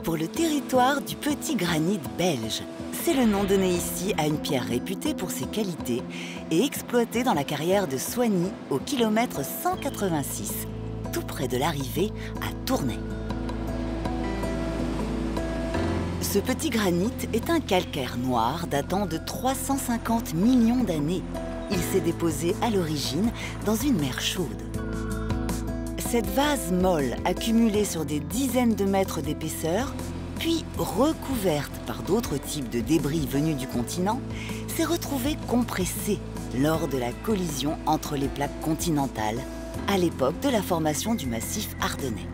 pour le territoire du petit granit belge. C'est le nom donné ici à une pierre réputée pour ses qualités et exploitée dans la carrière de Soigny au kilomètre 186, tout près de l'arrivée à Tournai. Ce petit granit est un calcaire noir datant de 350 millions d'années. Il s'est déposé à l'origine dans une mer chaude. Cette vase molle, accumulée sur des dizaines de mètres d'épaisseur, puis recouverte par d'autres types de débris venus du continent, s'est retrouvée compressée lors de la collision entre les plaques continentales, à l'époque de la formation du massif ardennais.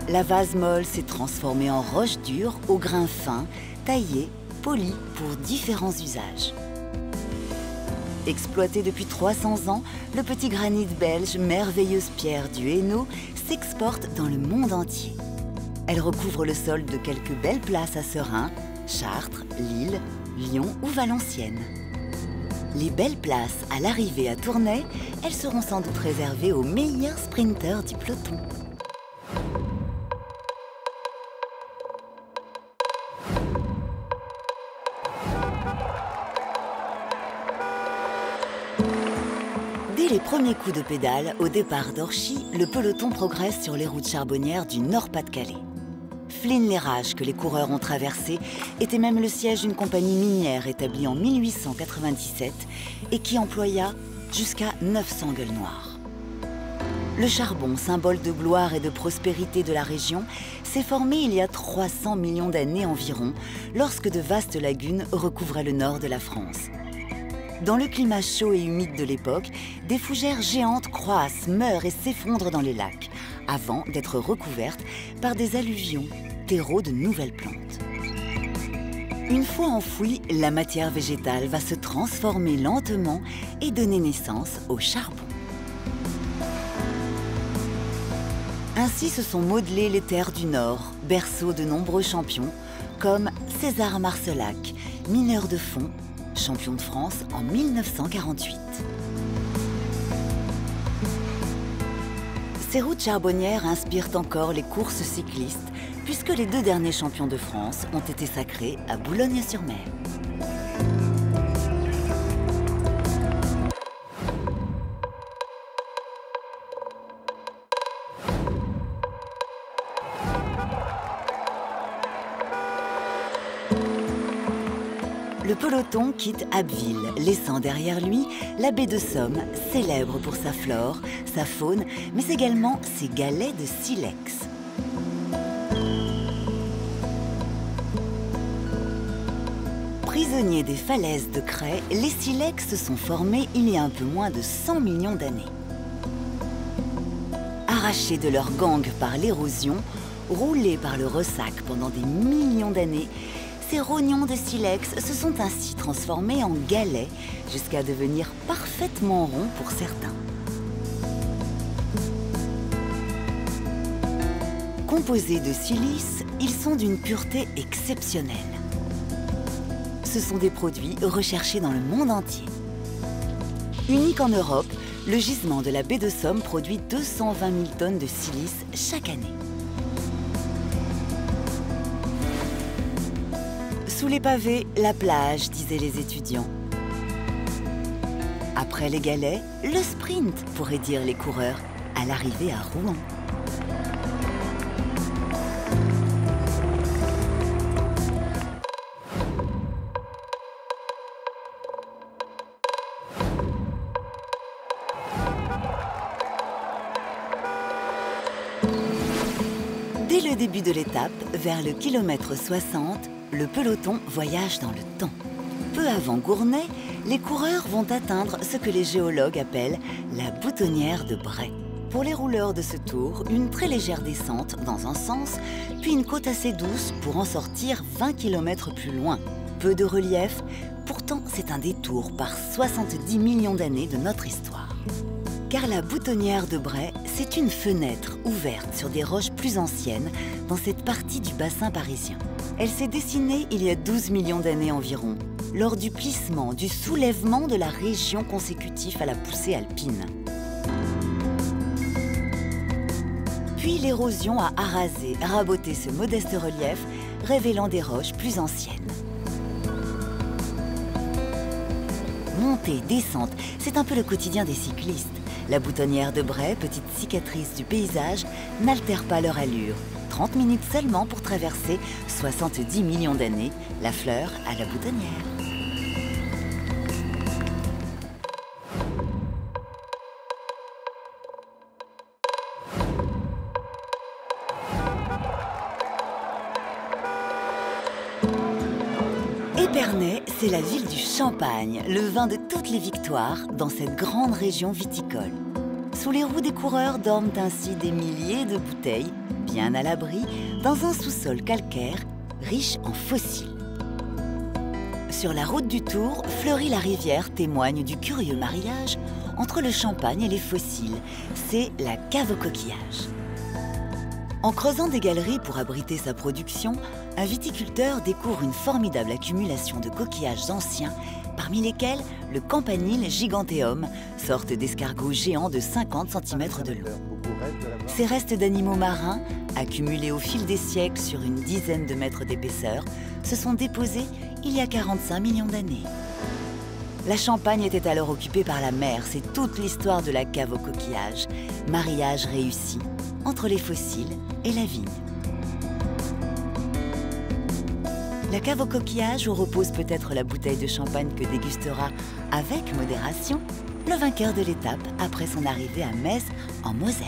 La vase molle s'est transformée en roche dure aux grains fins, taillés, polis pour différents usages. Exploité depuis 300 ans, le petit granit belge, merveilleuse pierre du Hainaut, s'exporte dans le monde entier. Elle recouvre le sol de quelques belles places à Seraing, Chartres, Lille, Lyon ou Valenciennes. Les belles places à l'arrivée à Tournai, elles seront sans doute réservées aux meilleurs sprinteurs du peloton. Dès les premiers coups de pédale, au départ d'Orchy, le peloton progresse sur les routes charbonnières du Nord-Pas-de-Calais. Flins-les-Rages, que les coureurs ont traversé, était même le siège d'une compagnie minière établie en 1897 et qui employa jusqu'à 900 gueules noires. Le charbon, symbole de gloire et de prospérité de la région, s'est formé il y a 300 millions d'années environ, lorsque de vastes lagunes recouvraient le nord de la France. Dans le climat chaud et humide de l'époque, des fougères géantes croissent, meurent et s'effondrent dans les lacs, avant d'être recouvertes par des alluvions, terreaux de nouvelles plantes. Une fois enfouie, la matière végétale va se transformer lentement et donner naissance au charbon. Ainsi se sont modelées les terres du Nord, berceau de nombreux champions, comme César Marcellac, mineur de fond, champion de France en 1948. Ces routes charbonnières inspirent encore les courses cyclistes, puisque les 2 derniers champions de France ont été sacrés à Boulogne-sur-Mer. Le peloton quitte Abbeville, laissant derrière lui la baie de Somme, célèbre pour sa flore, sa faune, mais également ses galets de silex. Prisonniers des falaises de craie, les silex se sont formés il y a un peu moins de 100 millions d'années. Arrachés de leur gangue par l'érosion, roulés par le ressac pendant des millions d'années, ces rognons de silex se sont ainsi transformés en galets jusqu'à devenir parfaitement ronds pour certains. Composés de silice, ils sont d'une pureté exceptionnelle. Ce sont des produits recherchés dans le monde entier. Unique en Europe, le gisement de la baie de Somme produit 220 000 tonnes de silice chaque année. Sous les pavés, la plage, disaient les étudiants. Après les galets, le sprint, pourraient dire les coureurs, à l'arrivée à Rouen. Dès le début de l'étape, vers le kilomètre 60, le peloton voyage dans le temps. Peu avant Gournay, les coureurs vont atteindre ce que les géologues appellent la boutonnière de Bray. Pour les rouleurs de ce tour, une très légère descente dans un sens, puis une côte assez douce pour en sortir 20 km plus loin. Peu de relief, pourtant c'est un détour par 70 millions d'années de notre histoire. Car la boutonnière de Bray, c'est une fenêtre ouverte sur des roches plus anciennes dans cette partie du bassin parisien. Elle s'est dessinée il y a 12 millions d'années environ, lors du plissement, du soulèvement de la région consécutif à la poussée alpine. Puis l'érosion a arasé, raboté ce modeste relief, révélant des roches plus anciennes. Montée, descente, c'est un peu le quotidien des cyclistes. La boutonnière de Bray, petite cicatrice du paysage, n'altère pas leur allure. 30 minutes seulement pour traverser 70 millions d'années, la fleur à la boutonnière. Épernay, c'est la ville du Champagne, le vin de toutes les victoires dans cette grande région viticole. Sous les roues des coureurs dorment ainsi des milliers de bouteilles, bien à l'abri, dans un sous-sol calcaire riche en fossiles. Sur la route du Tour, Fleury-la-Rivière témoigne du curieux mariage entre le champagne et les fossiles. C'est la cave aux coquillages. En creusant des galeries pour abriter sa production, un viticulteur découvre une formidable accumulation de coquillages anciens, parmi lesquels le campanile giganteum, sorte d'escargot géant de 50 cm de long. Ces restes d'animaux marins, accumulés au fil des siècles sur une dizaine de mètres d'épaisseur, se sont déposés il y a 45 millions d'années. La Champagne était alors occupée par la mer, c'est toute l'histoire de la cave aux coquillages. Mariage réussi entre les fossiles et la vigne. La cave aux coquillages où repose peut-être la bouteille de champagne que dégustera avec modération le vainqueur de l'étape après son arrivée à Metz en Moselle.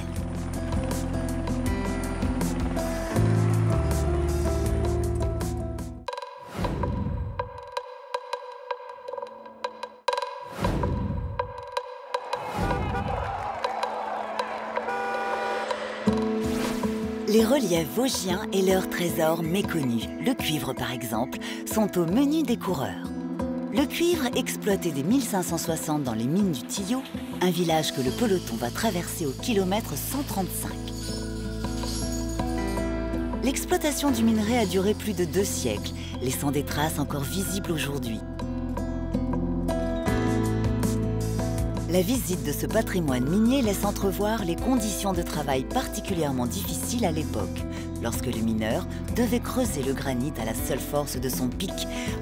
Les reliefs vosgiens et leurs trésors méconnus, le cuivre par exemple, sont au menu des coureurs. Le cuivre exploité dès 1560 dans les mines du Tillot, un village que le peloton va traverser au kilomètre 135. L'exploitation du minerai a duré plus de 2 siècles, laissant des traces encore visibles aujourd'hui. La visite de ce patrimoine minier laisse entrevoir les conditions de travail particulièrement difficiles à l'époque, lorsque le mineur devait creuser le granit à la seule force de son pic,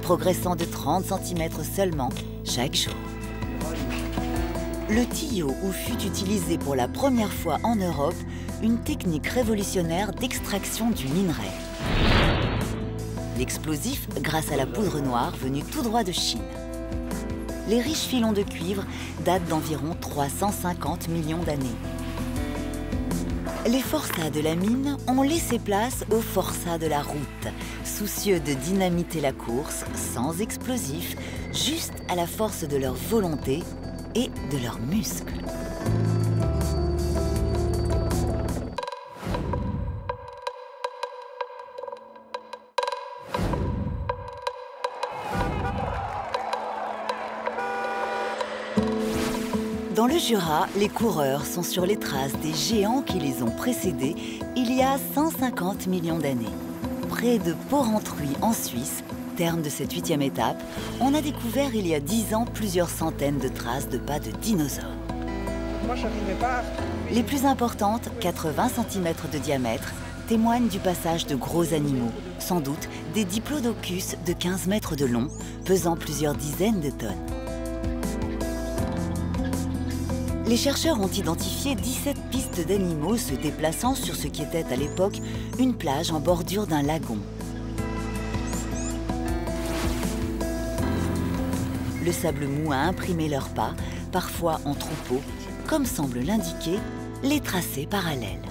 progressant de 30 cm seulement chaque jour. Le Tillot où fut utilisée pour la première fois en Europe une technique révolutionnaire d'extraction du minerai. L'explosif grâce à la poudre noire venue tout droit de Chine. Les riches filons de cuivre datent d'environ 350 millions d'années. Les forçats de la mine ont laissé place aux forçats de la route, soucieux de dynamiter la course sans explosifs, juste à la force de leur volonté et de leurs muscles. Dans le Jura, les coureurs sont sur les traces des géants qui les ont précédés il y a 150 millions d'années. Près de Porrentruy en Suisse, terme de cette 8e étape, on a découvert il y a 10 ans plusieurs centaines de traces de pas de dinosaures. Moi, je n'arrivais pas. Les plus importantes, 80 cm de diamètre, témoignent du passage de gros animaux, sans doute des diplodocus de 15 mètres de long, pesant plusieurs dizaines de tonnes. Les chercheurs ont identifié 17 pistes d'animaux se déplaçant sur ce qui était à l'époque une plage en bordure d'un lagon. Le sable mou a imprimé leurs pas, parfois en troupeau, comme semble l'indiquer les tracés parallèles.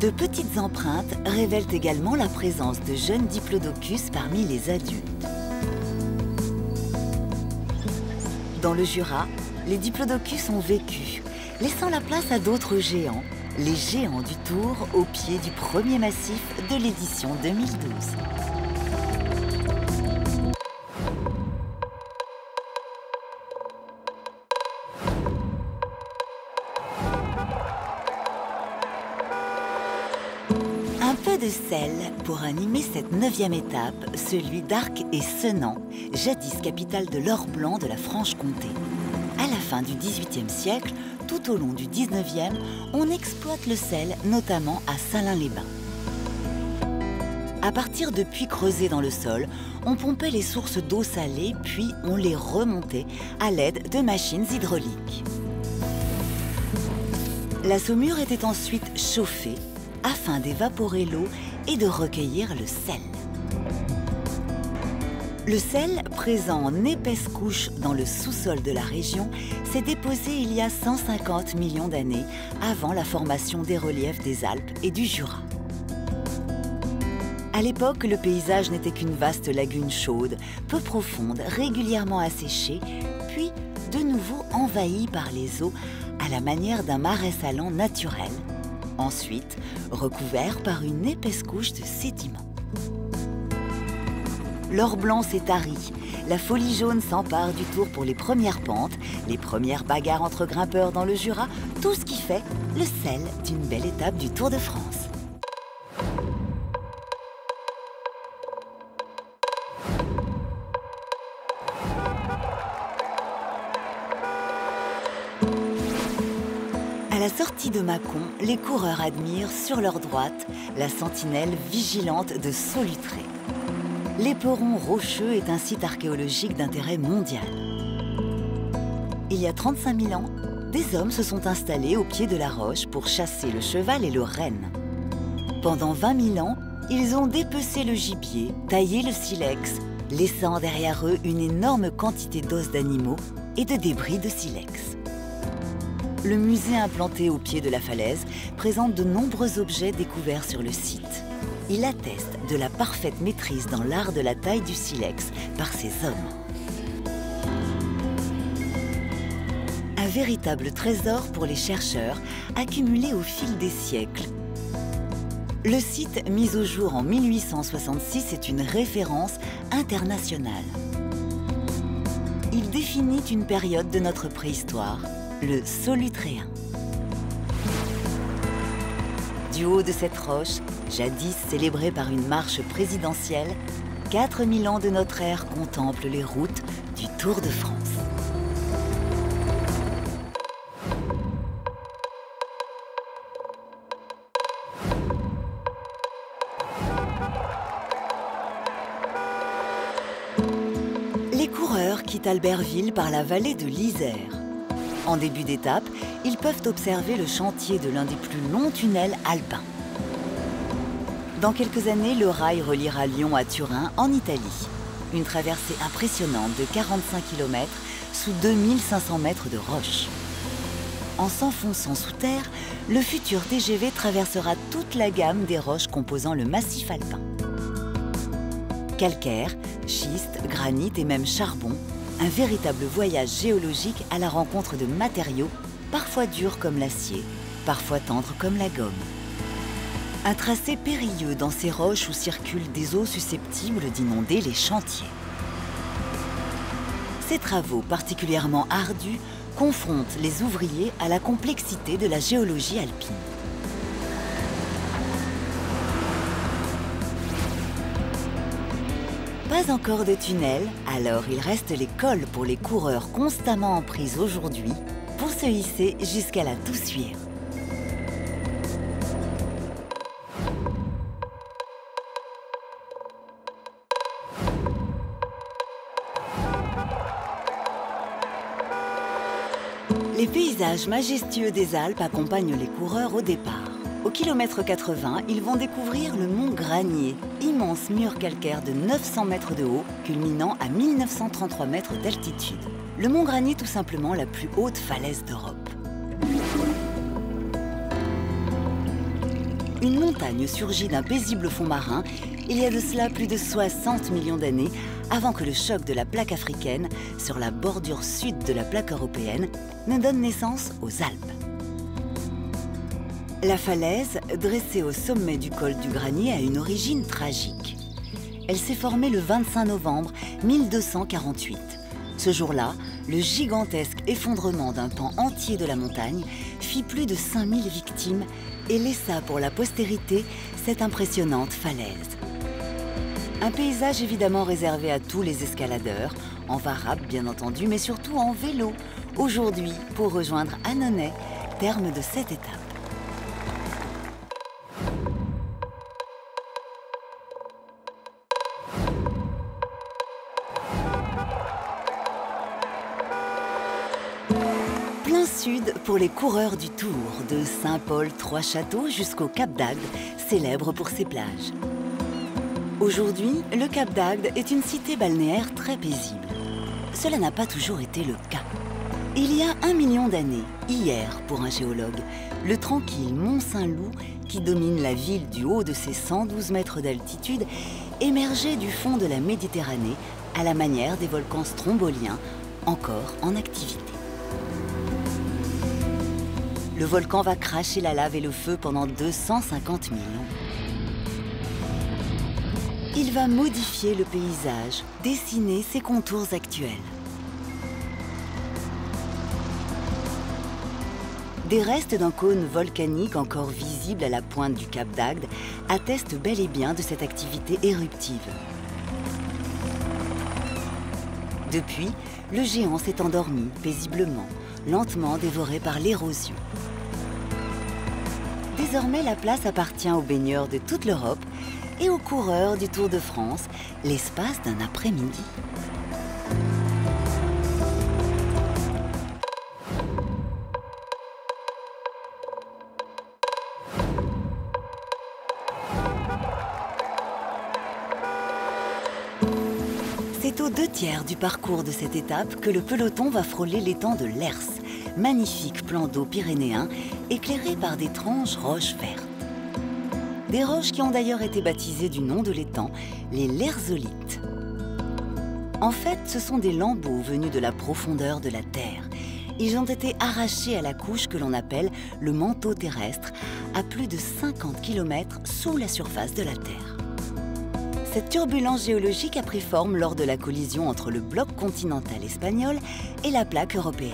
De petites empreintes révèlent également la présence de jeunes diplodocus parmi les adultes. Dans le Jura, les diplodocus ont vécu, laissant la place à d'autres géants, les géants du Tour au pied du premier massif de l'édition 2012. Un peu de sel pour animer cette 9e étape, celui d'Arc et Senans, jadis capitale de l'or blanc de la Franche-Comté. À la fin du XVIIIe siècle, tout au long du XIXe, on exploite le sel, notamment à Salins-les-Bains. À partir de puits creusés dans le sol, on pompait les sources d'eau salée, puis on les remontait à l'aide de machines hydrauliques. La saumure était ensuite chauffée afin d'évaporer l'eau et de recueillir le sel. Le sel, présent en épaisse couche dans le sous-sol de la région, s'est déposé il y a 150 millions d'années, avant la formation des reliefs des Alpes et du Jura. À l'époque, le paysage n'était qu'une vaste lagune chaude, peu profonde, régulièrement asséchée, puis de nouveau envahie par les eaux à la manière d'un marais salant naturel, ensuite recouvert par une épaisse couche de sédiments. L'or blanc s'est tari, la folie jaune s'empare du Tour pour les premières pentes, les premières bagarres entre grimpeurs dans le Jura, tout ce qui fait le sel d'une belle étape du Tour de France. À la sortie de Mâcon, les coureurs admirent sur leur droite la sentinelle vigilante de Solutré. L'éperon rocheux est un site archéologique d'intérêt mondial. Il y a 35 000 ans, des hommes se sont installés au pied de la roche pour chasser le cheval et le renne. Pendant 20 000 ans, ils ont dépecé le gibier, taillé le silex, laissant derrière eux une énorme quantité d'os d'animaux et de débris de silex. Le musée implanté au pied de la falaise présente de nombreux objets découverts sur le site. Il atteste de la parfaite maîtrise dans l'art de la taille du silex par ces hommes. Un véritable trésor pour les chercheurs, accumulé au fil des siècles. Le site, mis au jour en 1866, est une référence internationale. Il définit une période de notre préhistoire, le Solutréen. Du haut de cette roche, jadis célébrée par une marche présidentielle, 4000 ans de notre ère contemplent les routes du Tour de France. Les coureurs quittent Albertville par la vallée de l'Isère. En début d'étape, ils peuvent observer le chantier de l'un des plus longs tunnels alpins. Dans quelques années, le rail reliera Lyon à Turin, en Italie. Une traversée impressionnante de 45 km sous 2500 mètres de roche. En s'enfonçant sous terre, le futur TGV traversera toute la gamme des roches composant le massif alpin. Calcaire, schiste, granit et même charbon, un véritable voyage géologique à la rencontre de matériaux, parfois durs comme l'acier, parfois tendres comme la gomme. Un tracé périlleux dans ces roches où circulent des eaux susceptibles d'inonder les chantiers. Ces travaux particulièrement ardus confrontent les ouvriers à la complexité de la géologie alpine. Pas encore de tunnel, alors il reste les cols pour les coureurs constamment en prise aujourd'hui pour se hisser jusqu'à la Toussuire. Les paysages majestueux des Alpes accompagnent les coureurs au départ. Au kilomètre 80, ils vont découvrir le mont Granier, immense mur calcaire de 900 mètres de haut, culminant à 1933 mètres d'altitude. Le mont Granier, tout simplement la plus haute falaise d'Europe. Une montagne surgit d'un paisible fond marin, il y a de cela plus de 60 millions d'années, avant que le choc de la plaque africaine sur la bordure sud de la plaque européenne ne donne naissance aux Alpes. La falaise, dressée au sommet du col du Granier, a une origine tragique. Elle s'est formée le 25 novembre 1248. Ce jour-là, le gigantesque effondrement d'un pan entier de la montagne fit plus de 5000 victimes et laissa pour la postérité cette impressionnante falaise. Un paysage évidemment réservé à tous les escaladeurs, en varap bien entendu, mais surtout en vélo, aujourd'hui pour rejoindre Annonay, terme de cette étape. Plein sud pour les coureurs du Tour, de Saint-Paul-Trois-Châteaux jusqu'au Cap d'Agde, célèbre pour ses plages. Aujourd'hui, le Cap d'Agde est une cité balnéaire très paisible. Cela n'a pas toujours été le cas. Il y a 1 million d'années, hier pour un géologue, le tranquille Mont Saint-Loup, qui domine la ville du haut de ses 112 mètres d'altitude, émergeait du fond de la Méditerranée à la manière des volcans stromboliens, encore en activité. Le volcan va cracher la lave et le feu pendant 250 000 ans. Il va modifier le paysage, dessiner ses contours actuels. Des restes d'un cône volcanique encore visible à la pointe du Cap d'Agde attestent bel et bien de cette activité éruptive. Depuis, le géant s'est endormi paisiblement, lentement dévoré par l'érosion. Désormais, la place appartient aux baigneurs de toute l'Europe et aux coureurs du Tour de France, l'espace d'un après-midi. C'est aux 2/3 du parcours de cette étape que le peloton va frôler l'étang de Lers, magnifique plan d'eau pyrénéen éclairé par d'étranges roches vertes. Des roches qui ont d'ailleurs été baptisées du nom de l'étang, les lersolites. En fait, ce sont des lambeaux venus de la profondeur de la Terre. Ils ont été arrachés à la couche que l'on appelle le manteau terrestre, à plus de 50 km sous la surface de la Terre. Cette turbulence géologique a pris forme lors de la collision entre le bloc continental espagnol et la plaque européenne.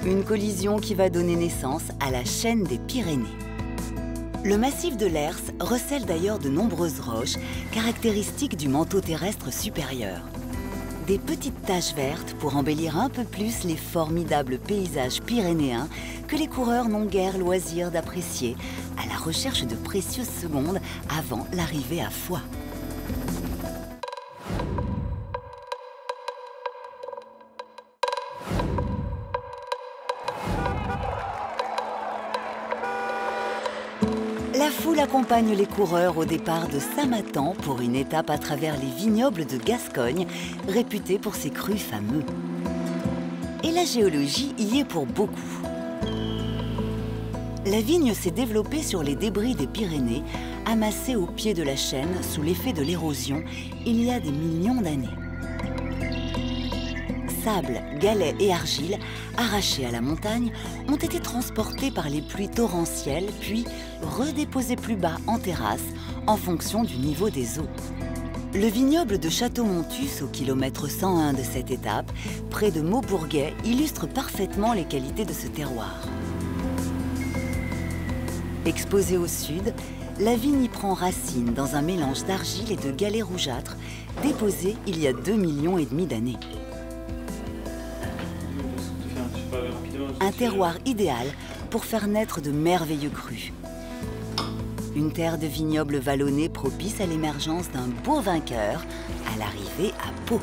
Une collision qui va donner naissance à la chaîne des Pyrénées. Le massif de Lers recèle d'ailleurs de nombreuses roches, caractéristiques du manteau terrestre supérieur. Des petites taches vertes pour embellir un peu plus les formidables paysages pyrénéens que les coureurs n'ont guère loisir d'apprécier à la recherche de précieuses secondes avant l'arrivée à Foix. La foule accompagne les coureurs au départ de Samatan pour une étape à travers les vignobles de Gascogne, réputés pour ses crus fameux. Et la géologie y est pour beaucoup. La vigne s'est développée sur les débris des Pyrénées, amassés au pied de la chaîne sous l'effet de l'érosion il y a des millions d'années. Sable, galets et argile, arrachés à la montagne, ont été transportés par les pluies torrentielles, puis redéposés plus bas en terrasse, en fonction du niveau des eaux. Le vignoble de Château-Montus, au kilomètre 101 de cette étape, près de Maubourguet, illustre parfaitement les qualités de ce terroir. Exposée au sud, la vigne y prend racine dans un mélange d'argile et de galets rougeâtres, déposés il y a 2,5 millions d'années. Un terroir idéal pour faire naître de merveilleux crus. Une terre de vignobles vallonnés propice à l'émergence d'un beau vainqueur à l'arrivée à Pau.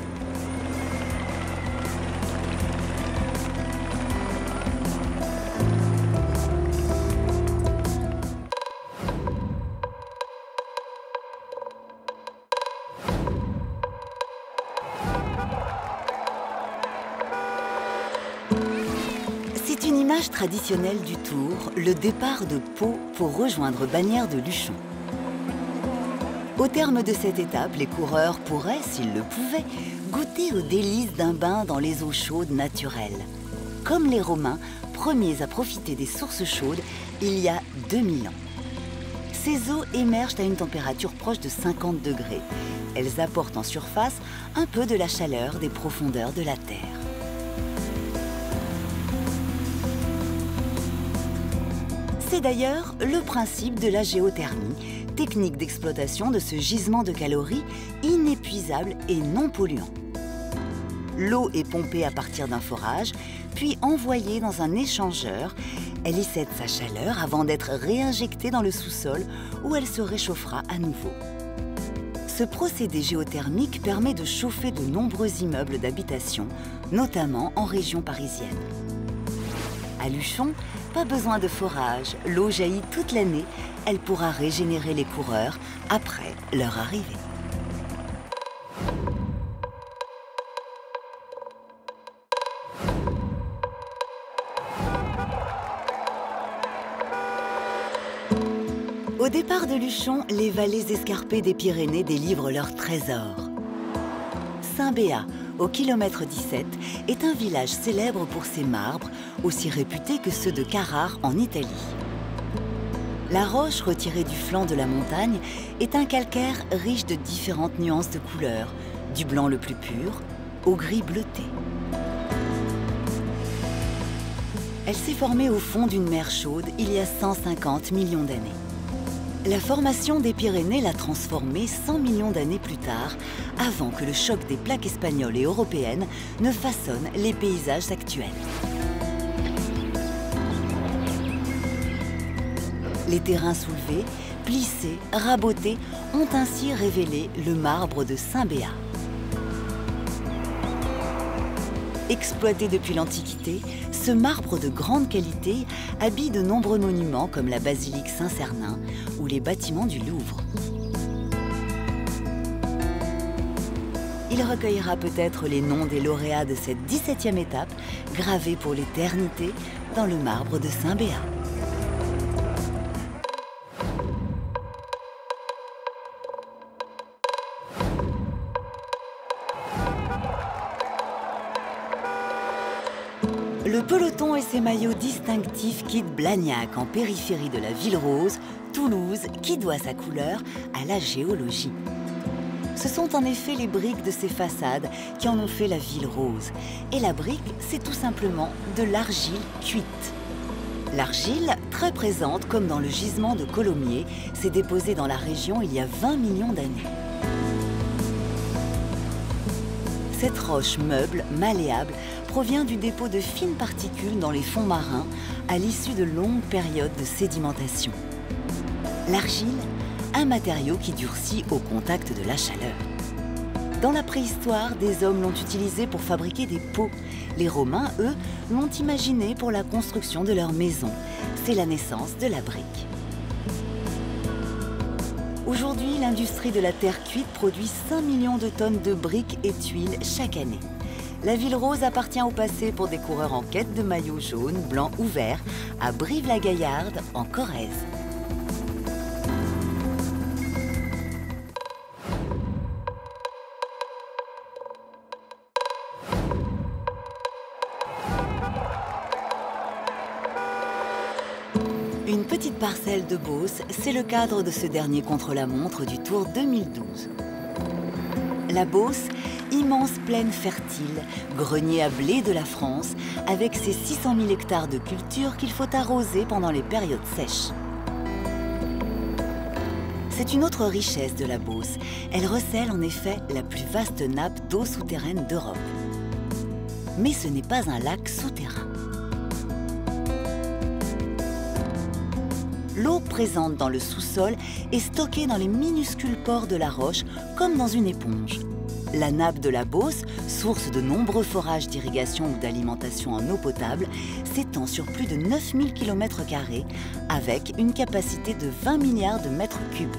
C'est une image traditionnelle du Tour, le départ de Pau pour rejoindre Bagnères de Luchon. Au terme de cette étape, les coureurs pourraient, s'ils le pouvaient, goûter aux délices d'un bain dans les eaux chaudes naturelles. Comme les Romains, premiers à profiter des sources chaudes il y a 2000 ans. Ces eaux émergent à une température proche de 50 degrés. Elles apportent en surface un peu de la chaleur des profondeurs de la Terre. C'est d'ailleurs le principe de la géothermie, technique d'exploitation de ce gisement de calories inépuisable et non polluant. L'eau est pompée à partir d'un forage, puis envoyée dans un échangeur. Elle y cède sa chaleur avant d'être réinjectée dans le sous-sol où elle se réchauffera à nouveau. Ce procédé géothermique permet de chauffer de nombreux immeubles d'habitation, notamment en région parisienne. À Luchon, pas besoin de forage, l'eau jaillit toute l'année, elle pourra régénérer les coureurs après leur arrivée. Au départ de Luchon, les vallées escarpées des Pyrénées délivrent leur trésor. Saint-Béat, au kilomètre 17, est un village célèbre pour ses marbres, aussi réputés que ceux de Carrare en Italie. La roche retirée du flanc de la montagne est un calcaire riche de différentes nuances de couleurs, du blanc le plus pur au gris bleuté. Elle s'est formée au fond d'une mer chaude il y a 150 millions d'années. La formation des Pyrénées l'a transformée 100 millions d'années plus tard, avant que le choc des plaques espagnoles et européennes ne façonne les paysages actuels. Les terrains soulevés, plissés, rabotés ont ainsi révélé le marbre de Saint-Béat. Exploité depuis l'Antiquité, ce marbre de grande qualité habille de nombreux monuments comme la basilique Saint-Cernin ou les bâtiments du Louvre. Il recueillera peut-être les noms des lauréats de cette 17e étape, gravée pour l'éternité dans le marbre de Saint-Béat. Le peloton et ses maillots distinctifs quittent Blagnac en périphérie de la ville rose, Toulouse, qui doit sa couleur à la géologie. Ce sont en effet les briques de ces façades qui en ont fait la ville rose. Et la brique, c'est tout simplement de l'argile cuite. L'argile, très présente comme dans le gisement de Colomiers, s'est déposée dans la région il y a 20 millions d'années. Cette roche meuble, malléable, provient du dépôt de fines particules dans les fonds marins à l'issue de longues périodes de sédimentation. L'argile, un matériau qui durcit au contact de la chaleur. Dans la préhistoire, des hommes l'ont utilisé pour fabriquer des pots. Les Romains, eux, l'ont imaginé pour la construction de leurs maisons. C'est la naissance de la brique. Aujourd'hui, l'industrie de la terre cuite produit 5 millions de tonnes de briques et tuiles chaque année. La ville rose appartient au passé pour des coureurs en quête de maillots jaunes, blancs ou verts à Brive-la-Gaillarde, en Corrèze. Une petite parcelle de Beauce, c'est le cadre de ce dernier contre-la-montre du Tour 2012. La Beauce, immense plaine fertile, grenier à blé de la France, avec ses 600 000 hectares de culture qu'il faut arroser pendant les périodes sèches. C'est une autre richesse de la Beauce. Elle recèle en effet la plus vaste nappe d'eau souterraine d'Europe. Mais ce n'est pas un lac souterrain. L'eau présente dans le sous-sol est stockée dans les minuscules pores de la roche, comme dans une éponge. La nappe de la Beauce, source de nombreux forages d'irrigation ou d'alimentation en eau potable, s'étend sur plus de 9000 km², avec une capacité de 20 milliards de mètres cubes.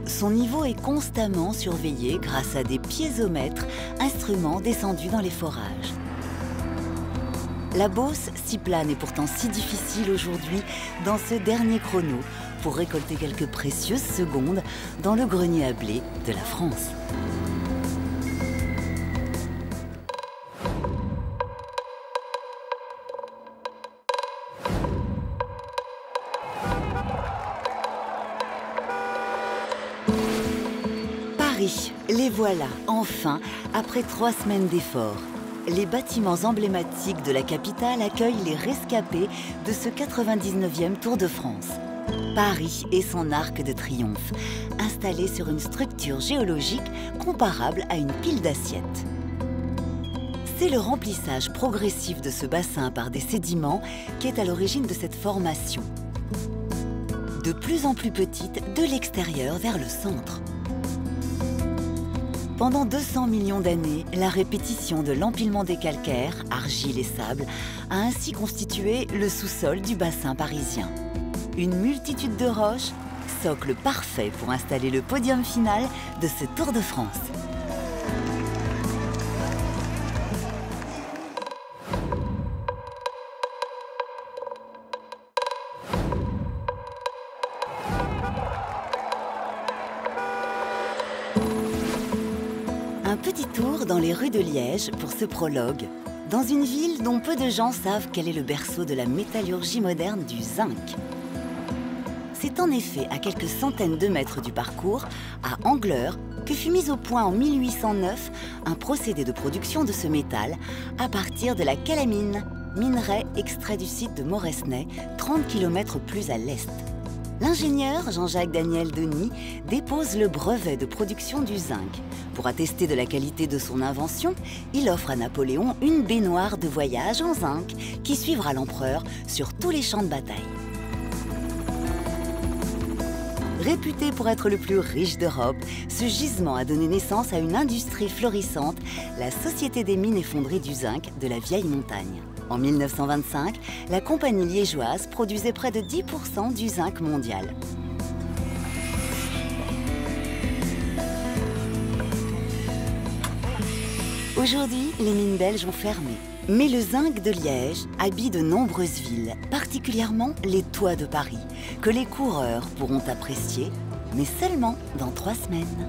Son niveau est constamment surveillé grâce à des piézomètres, instruments descendus dans les forages. La Beauce, si plane et pourtant si difficile aujourd'hui, dans ce dernier chrono, pour récolter quelques précieuses secondes dans le grenier à blé de la France. Paris, les voilà, enfin, après 3 semaines d'efforts. Les bâtiments emblématiques de la capitale accueillent les rescapés de ce 99e Tour de France. Paris et son arc de triomphe, installé sur une structure géologique comparable à une pile d'assiettes. C'est le remplissage progressif de ce bassin par des sédiments qui est à l'origine de cette formation. De plus en plus petite de l'extérieur vers le centre. Pendant 200 millions d'années, la répétition de l'empilement des calcaires, argiles et sables, a ainsi constitué le sous-sol du bassin parisien. Une multitude de roches, socle parfait pour installer le podium final de ce Tour de France. Un petit tour dans les rues de Liège pour ce prologue, dans une ville dont peu de gens savent quel est le berceau de la métallurgie moderne du zinc. C'est en effet à quelques centaines de mètres du parcours, à Angleur, que fut mis au point en 1809 un procédé de production de ce métal à partir de la calamine, minerai extrait du site de Moresnet, 30 km plus à l'est. L'ingénieur Jean-Jacques Daniel Denis dépose le brevet de production du zinc. Pour attester de la qualité de son invention, il offre à Napoléon une baignoire de voyage en zinc qui suivra l'empereur sur tous les champs de bataille. Réputé pour être le plus riche d'Europe, ce gisement a donné naissance à une industrie florissante, la Société des mines et fonderies du zinc de la Vieille Montagne. En 1925, la compagnie liégeoise produisait près de 10% du zinc mondial. Aujourd'hui, les mines belges ont fermé. Mais le zinc de Liège habille de nombreuses villes, particulièrement les toits de Paris, que les coureurs pourront apprécier, mais seulement dans 3 semaines.